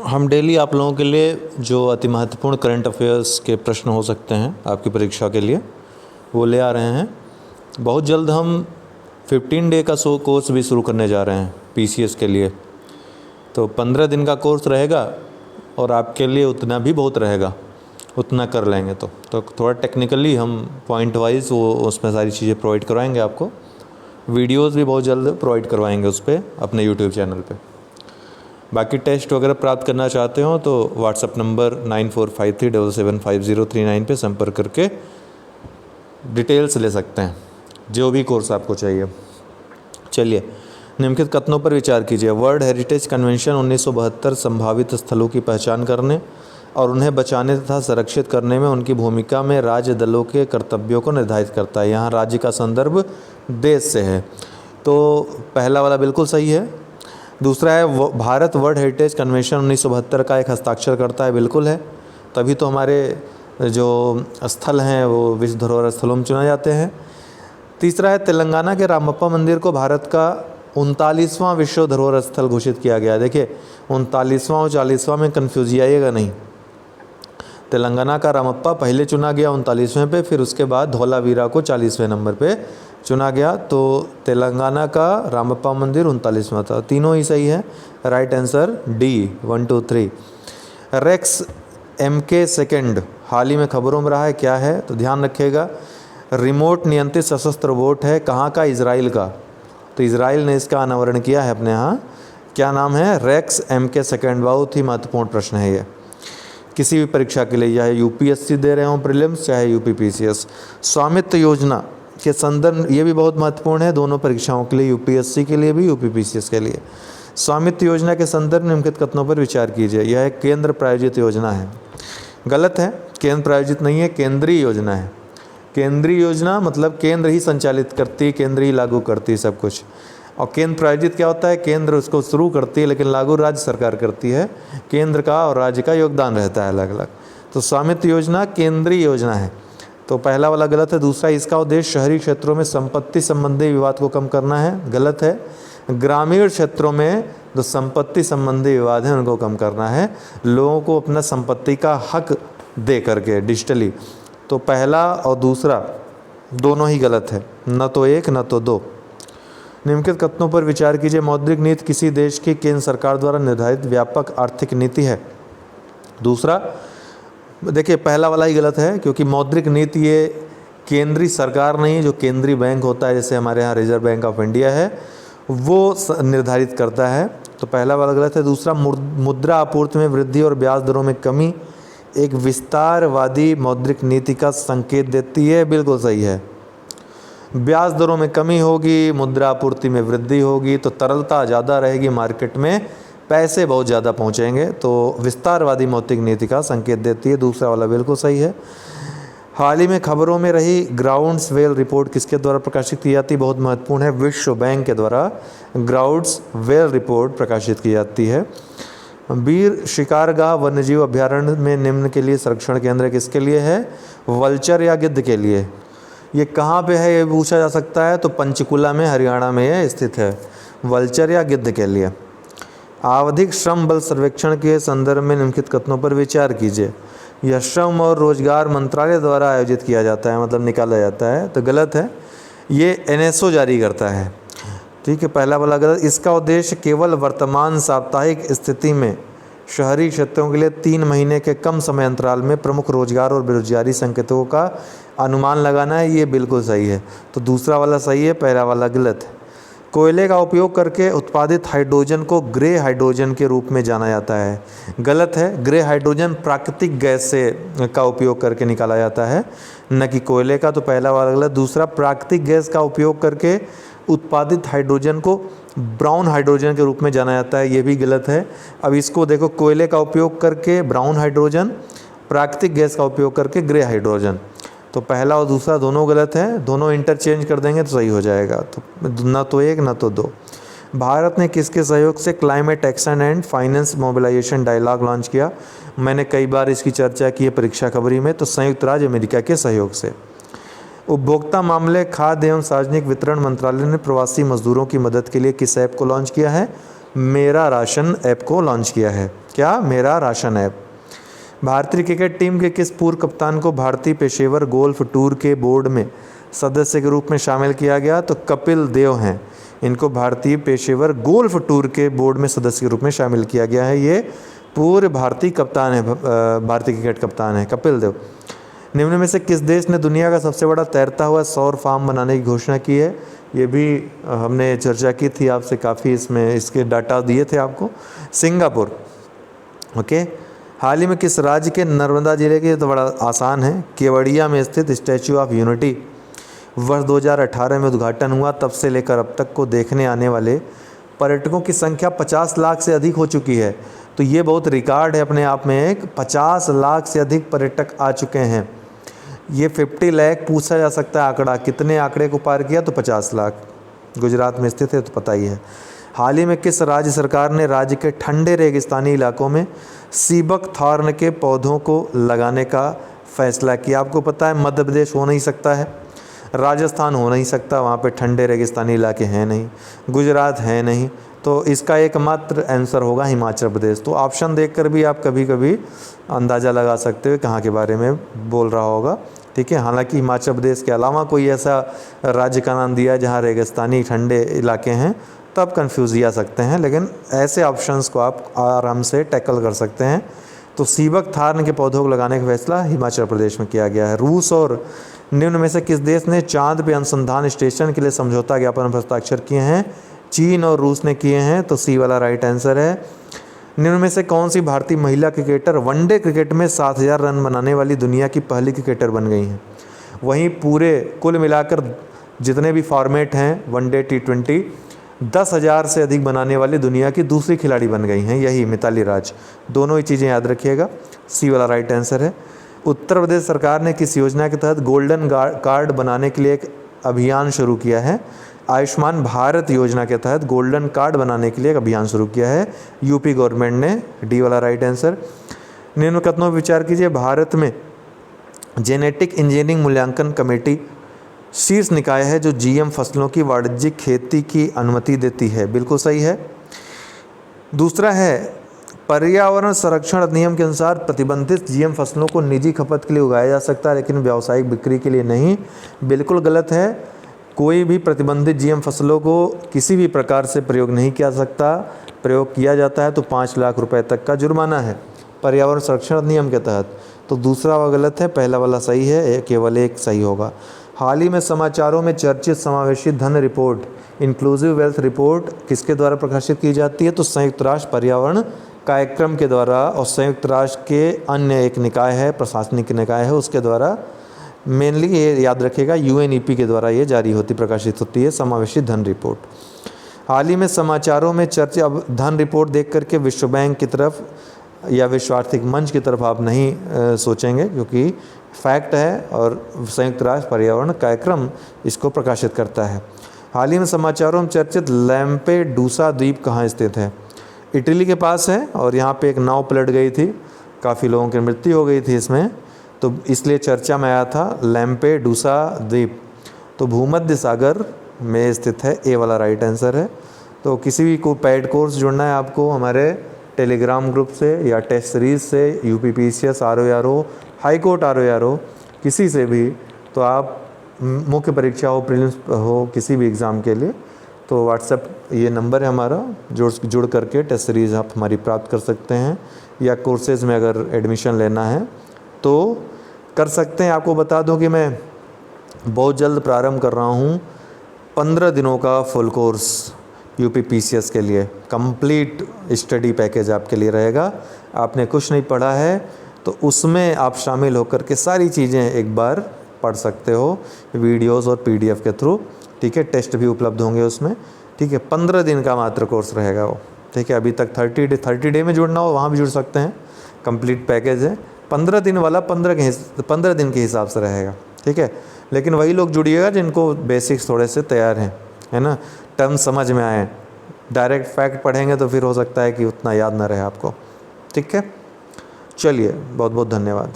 हम डेली आप लोगों के लिए जो अति महत्वपूर्ण करंट अफेयर्स के प्रश्न हो सकते हैं आपकी परीक्षा के लिए वो ले आ रहे हैं। बहुत जल्द हम 15 डे का कोर्स भी शुरू करने जा रहे हैं पीसीएस के लिए। तो 15 दिन का कोर्स रहेगा और आपके लिए उतना भी बहुत रहेगा, उतना कर लेंगे तो थोड़ा टेक्निकली हम पॉइंट वाइज वो उसमें सारी चीज़ें प्रोवाइड करवाएंगे आपको। वीडियोस भी बहुत जल्द प्रोवाइड करवाएंगे उस पर अपने यूट्यूब चैनल पे। बाकी टेस्ट वगैरह प्राप्त करना चाहते हो तो व्हाट्सअप नंबर 9453775039 पे संपर्क करके डिटेल्स ले सकते हैं, जो भी कोर्स आपको चाहिए। चलिए, निम्नलिखित कथनों पर विचार कीजिए। वर्ल्ड हेरिटेज कन्वेंशन 1972 संभावित स्थलों की पहचान करने और उन्हें बचाने तथा संरक्षित करने में उनकी भूमिका में राज्य दलों के कर्तव्यों को निर्धारित करता है। यहाँ राज्य का संदर्भ देश से है, तो पहला वाला बिल्कुल सही है। दूसरा है भारत वर्ल्ड हेरिटेज कन्वेंशन 1972 का एक हस्ताक्षर करता है, बिल्कुल है, तभी तो हमारे जो स्थल हैं वो विश्व धरोहर स्थलों में चुने जाते हैं। तीसरा है तेलंगाना के रामप्पा मंदिर को भारत का 39वां विश्व धरोहर स्थल घोषित किया गया है। देखिए 39वां और 40वां में कन्फ्यूज आइएगा नहीं। तेलंगाना का रामप्पा पहले चुना गया 39वें पे, फिर उसके बाद धौलावीरा को 40वें नंबर पे चुना गया। तो तेलंगाना का रामप्पा मंदिर 39वां था। तीनों ही सही है। Right answer D 1 2 3। Rex MK second हाल ही में खबरों में रहा है, क्या है तो ध्यान रखिएगा। रिमोट नियंत्रित सशस्त्र बोट है, कहाँ का? इजराइल का। तो इजराइल ने इसका अनावरण किया है अपने यहाँ। क्या नाम है? Rex MK second. बहुत ही महत्वपूर्ण प्रश्न है ये किसी भी परीक्षा के लिए, चाहे UPSC दे रहे हों प्रीलिम्स, चाहे UPPCS। स्वामित्व योजना के संदर्भ, ये भी बहुत महत्वपूर्ण है दोनों परीक्षाओं के लिए, UPSC के लिए भी UPPCS के लिए। स्वामित्व योजना के संदर्भ निम्नलिखित कथनों पर विचार कीजिए। यह एक केंद्र प्रायोजित योजना है। गलत है, केंद्र प्रायोजित नहीं है, केंद्रीय योजना है। केंद्रीय योजना मतलब केंद्र ही संचालित करती, केंद्र ही लागू करती है सब कुछ। और केंद्र प्रायोजित क्या होता है? केंद्र उसको शुरू करती है लेकिन लागू राज्य सरकार करती है। केंद्र का और राज्य का योगदान रहता है अलग अलग। तो स्वामित्व योजना केंद्रीय योजना है, तो पहला वाला गलत है। दूसरा, इसका उद्देश्य शहरी क्षेत्रों में संपत्ति संबंधी विवाद को कम करना है, गलत है। ग्रामीण क्षेत्रों में जो संपत्ति संबंधी विवाद हैं उनको कम करना है, लोगों को अपना संपत्ति का हक दे करके डिजिटली। तो पहला और दूसरा दोनों ही गलत है, न तो एक न तो दो। निम्नलिखित कथनों पर विचार कीजिए। मौद्रिक नीति किसी देश की केंद्र सरकार द्वारा निर्धारित व्यापक आर्थिक नीति है। दूसरा, देखिए पहला वाला ही गलत है, क्योंकि मौद्रिक नीति ये केंद्रीय सरकार नहीं, जो केंद्रीय बैंक होता है जैसे हमारे यहाँ रिजर्व बैंक ऑफ इंडिया है वो निर्धारित करता है, तो पहला वाला गलत है। दूसरा, मुद्रा आपूर्ति में वृद्धि और ब्याज दरों में कमी एक विस्तारवादी मौद्रिक नीति का संकेत देती है, बिल्कुल सही है। ब्याज दरों में कमी होगी, मुद्रा आपूर्ति में वृद्धि होगी तो तरलता ज़्यादा रहेगी, मार्केट में पैसे बहुत ज़्यादा पहुंचेंगे, तो विस्तारवादी मौद्रिक नीति का संकेत देती है। दूसरा वाला बिल्कुल सही है। हाल ही में खबरों में रही ग्राउंड्सवेल रिपोर्ट किसके द्वारा प्रकाशित की जाती है? बहुत महत्वपूर्ण है, विश्व बैंक के द्वारा ग्राउंड्सवेल रिपोर्ट प्रकाशित की जाती है। वीर शिकारगाह वन्यजीव अभ्यारण्य में निम्न के लिए संरक्षण केंद्र किसके लिए है? वल्चर या गिद्ध के लिए। ये कहाँ पे है ये पूछा जा सकता है, तो पंचकुला में हरियाणा में ये स्थित है, वल्चर या गिद्ध के लिए। आवधिक श्रम बल सर्वेक्षण के संदर्भ में निम्नलिखित कथनों पर विचार कीजिए। यह श्रम और रोजगार मंत्रालय द्वारा आयोजित किया जाता है, मतलब निकाला जाता है, तो गलत है। ये NSO जारी करता है, ठीक है, पहला वाला गलत। इसका उद्देश्य केवल वर्तमान साप्ताहिक स्थिति में शहरी क्षेत्रों के लिए 3 महीने के कम समय अंतराल में प्रमुख रोजगार और बेरोजगारी संकेतों का अनुमान लगाना है, ये बिल्कुल सही है। तो दूसरा वाला सही है, पहला वाला गलत है। कोयले का उपयोग करके उत्पादित हाइड्रोजन को ग्रे हाइड्रोजन के रूप में जाना जाता है, गलत है। ग्रे हाइड्रोजन प्राकृतिक गैस से का उपयोग करके निकाला जाता है, न कि कोयले का, तो पहला वाला गलत। दूसरा, प्राकृतिक गैस का उपयोग करके उत्पादित हाइड्रोजन को ब्राउन हाइड्रोजन के रूप में जाना जाता है, ये भी गलत है। अब इसको देखो, कोयले का उपयोग करके ब्राउन हाइड्रोजन, प्राकृतिक गैस का उपयोग करके ग्रे हाइड्रोजन, तो पहला और दूसरा दोनों गलत है, दोनों इंटरचेंज कर देंगे तो सही हो जाएगा। तो न तो एक न तो दो। भारत ने किसके सहयोग से climate action and finance mobilisation dialogue launch किया? मैंने कई बार इसकी चर्चा की है परीक्षा खबरी में, तो संयुक्त राज्य अमेरिका के सहयोग से। उपभोक्ता मामले, खाद्य एवं सार्वजनिक वितरण मंत्रालय ने प्रवासी मजदूरों की मदद के लिए किस ऐप को लॉन्च किया है? मेरा राशन ऐप को लॉन्च किया है। क्या? मेरा राशन ऐप। भारतीय क्रिकेट टीम के किस पूर्व कप्तान को भारतीय पेशेवर गोल्फ टूर के बोर्ड में सदस्य के रूप में शामिल किया गया? तो कपिल देव हैं। इनको भारतीय पेशेवर गोल्फ टूर के बोर्ड में सदस्य के रूप में शामिल किया गया है। ये पूर्व भारतीय कप्तान है, भारतीय क्रिकेट कप्तान है कपिल देव। निम्न में से किस देश ने दुनिया का सबसे बड़ा तैरता हुआ सौर फार्म बनाने की घोषणा की है? ये भी हमने चर्चा की थी आपसे, काफ़ी इसमें इसके डाटा दिए थे आपको। सिंगापुर। ओके। हाल ही में किस राज्य के नर्मदा जिले के, तो बड़ा आसान है, केवड़िया में स्थित स्टैचू ऑफ यूनिटी वर्ष 2018 में उद्घाटन हुआ। तब से लेकर अब तक को देखने आने वाले पर्यटकों की संख्या 50 लाख से अधिक हो चुकी है। तो ये बहुत रिकॉर्ड है अपने आप में, एक 50 लाख से अधिक पर्यटक आ चुके हैं। ये 50 लाख पूछा जा सकता है आंकड़ा, कितने आंकड़े को पार किया? तो 50 लाख। गुजरात में स्थित है तो पता ही है। हाल ही में किस राज्य सरकार ने राज्य के ठंडे रेगिस्तानी इलाकों में सीबक थॉर्न के पौधों को लगाने का फैसला किया? आपको पता है मध्य प्रदेश हो नहीं सकता है, राजस्थान हो नहीं सकता, वहाँ पे ठंडे रेगिस्तानी इलाके हैं नहीं, गुजरात है नहीं, तो इसका एकमात्र आंसर होगा हिमाचल प्रदेश। तो ऑप्शन देखकर भी आप कभी कभी अंदाज़ा लगा सकते हो कहाँ के बारे में बोल रहा होगा। ठीक है, हालांकि हिमाचल प्रदेश के अलावा कोई ऐसा राज्य का नाम दिया है जहाँ रेगिस्तानी ठंडे इलाके हैं, तो आप कन्फ्यूज़ ही आ सकते हैं, लेकिन ऐसे ऑप्शंस को आप आराम से टैकल कर सकते हैं। तो सीबक थार्न के पौधों को लगाने का फैसला हिमाचल प्रदेश में किया गया है। रूस और निम्न में से किस देश ने चांद पे अनुसंधान स्टेशन के लिए समझौता ज्ञापन पर हस्ताक्षर किए हैं? चीन और रूस ने किए हैं, तो सी वाला राइट आंसर है। निम्न में से कौन सी भारतीय महिला क्रिकेटर वनडे क्रिकेट में 7000 रन बनाने वाली दुनिया की पहली क्रिकेटर बन गई हैं? वहीं पूरे कुल मिलाकर जितने भी फॉर्मेट हैं वनडे T20, 10,000 से अधिक बनाने वाली दुनिया की दूसरी खिलाड़ी बन गई हैं, यही मिताली राज। दोनों ही चीज़ें याद रखिएगा, सी वाला राइट आंसर है। उत्तर प्रदेश सरकार ने किस योजना के तहत गोल्डन कार्ड बनाने के लिए एक अभियान शुरू किया है? आयुष्मान भारत योजना के तहत गोल्डन कार्ड बनाने के लिए एक अभियान शुरू किया है यूपी गवर्नमेंट ने, डी वाला राइट आंसर। निम्न कथनों पर विचार कीजिए। भारत में जेनेटिक इंजीनियरिंग मूल्यांकन कमेटी शीर्ष निकाय है जो जीएम फसलों की वाणिज्यिक खेती की अनुमति देती है। बिल्कुल सही है। दूसरा है पर्यावरण संरक्षण अधिनियम के अनुसार प्रतिबंधित जीएम फसलों को निजी खपत के लिए उगाया जा सकता है, लेकिन व्यावसायिक बिक्री के लिए नहीं। बिल्कुल गलत है। कोई भी प्रतिबंधित जीएम फसलों को किसी भी प्रकार से प्रयोग नहीं किया सकता। प्रयोग किया जाता है तो 5 लाख रुपए तक का जुर्माना है पर्यावरण संरक्षण अधिनियम के तहत। तो दूसरा वाला गलत है, पहला वाला सही है, केवल एक सही होगा। हाल ही में समाचारों में चर्चित समावेशी धन रिपोर्ट इंक्लूसिव वेल्थ रिपोर्ट किसके द्वारा प्रकाशित की जाती है? तो संयुक्त राष्ट्र पर्यावरण कार्यक्रम के द्वारा, और संयुक्त राष्ट्र के अन्य एक निकाय है, प्रशासनिक निकाय है, उसके द्वारा मेनली ये याद रखिएगा UNEP के द्वारा ये जारी होती प्रकाशित होती है समावेशी धन रिपोर्ट। हाल ही में समाचारों में चर्चा, अब धन रिपोर्ट देख करके विश्व बैंक की तरफ या विश्व आर्थिक मंच की तरफ आप नहीं सोचेंगे, क्योंकि फैक्ट है और संयुक्त राष्ट्र पर्यावरण कार्यक्रम इसको प्रकाशित करता है। हाल ही में समाचारों में चर्चित लैम्पेडूसा द्वीप कहाँ स्थित है? इटली के पास है, और यहाँ पे एक नाव पलट गई थी, काफ़ी लोगों की मृत्यु हो गई थी इसमें, तो इसलिए चर्चा में आया था लैम्पेडूसा द्वीप। तो भूमध्य सागर में स्थित है, ए वाला राइट आंसर है। तो किसी भी को पेड कोर्स जुड़ना है आपको हमारे टेलीग्राम ग्रुप से या टेस्ट सीरीज़ से, UPPCS RORO, high court RORO, किसी से भी, तो आप मुख्य परीक्षा हो, प्रीलिम्स हो, किसी भी एग्ज़ाम के लिए, तो व्हाट्सएप ये नंबर है हमारा, जुड़ करके टेस्ट सीरीज़ आप हमारी प्राप्त कर सकते हैं, या कोर्सेज़ में अगर एडमिशन लेना है तो कर सकते हैं। आपको बता दूं कि मैं बहुत जल्द प्रारंभ कर रहा हूं 15 दिनों का फुल कोर्स UPPCS के लिए। कंप्लीट स्टडी पैकेज आपके लिए रहेगा। आपने कुछ नहीं पढ़ा है तो उसमें आप शामिल होकर के सारी चीज़ें एक बार पढ़ सकते हो, वीडियोस और PDF के थ्रू। ठीक है, टेस्ट भी उपलब्ध होंगे उसमें। ठीक है, 15 दिन का मात्र कोर्स रहेगा वो। ठीक है, अभी तक 30 डे में जुड़ना हो वहाँ भी जुड़ सकते हैं, कंप्लीट पैकेज है। 15 दिन वाला 15 दिन के हिसाब से रहेगा। ठीक है, लेकिन वही लोग जुड़िएगा जिनको बेसिक्स थोड़े से तैयार हैं, है ना, टर्म समझ में आए। डायरेक्ट फैक्ट पढ़ेंगे तो फिर हो सकता है कि उतना याद ना रहे आपको। ठीक है, चलिए, बहुत बहुत धन्यवाद।